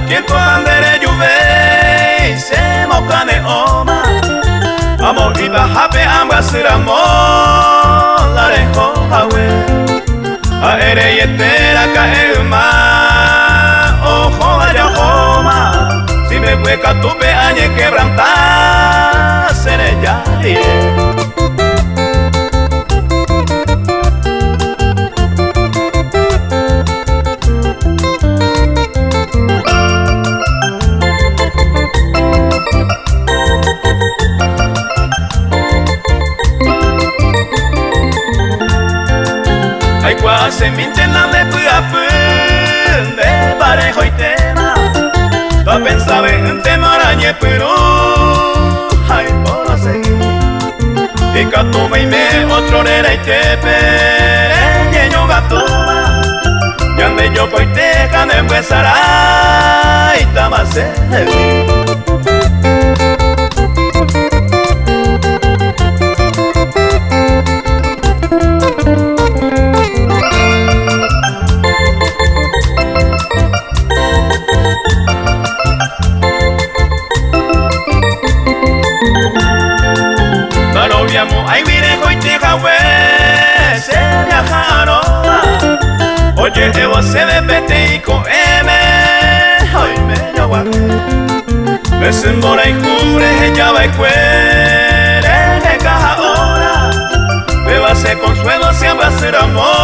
tiempo andere juve se mokane oma amo iba hape ambasiramo la rejo hawe a ere yetera kaelma ojo vaya joma si me hueca tuve añe quebrantar seré ya se mintena le puapu de parejo y tema tu pensaba en tema arañe pero ay por seguir y catuma y me otro era y te pereño gatoma y ande yo coi te cane empezará y tamase ay mire hoy te jawe se viajaron oye evo se me pete y con m ay me llama me sembora y cubre ella va y cuere de caja ahora beba se consuelo siempre hacer amor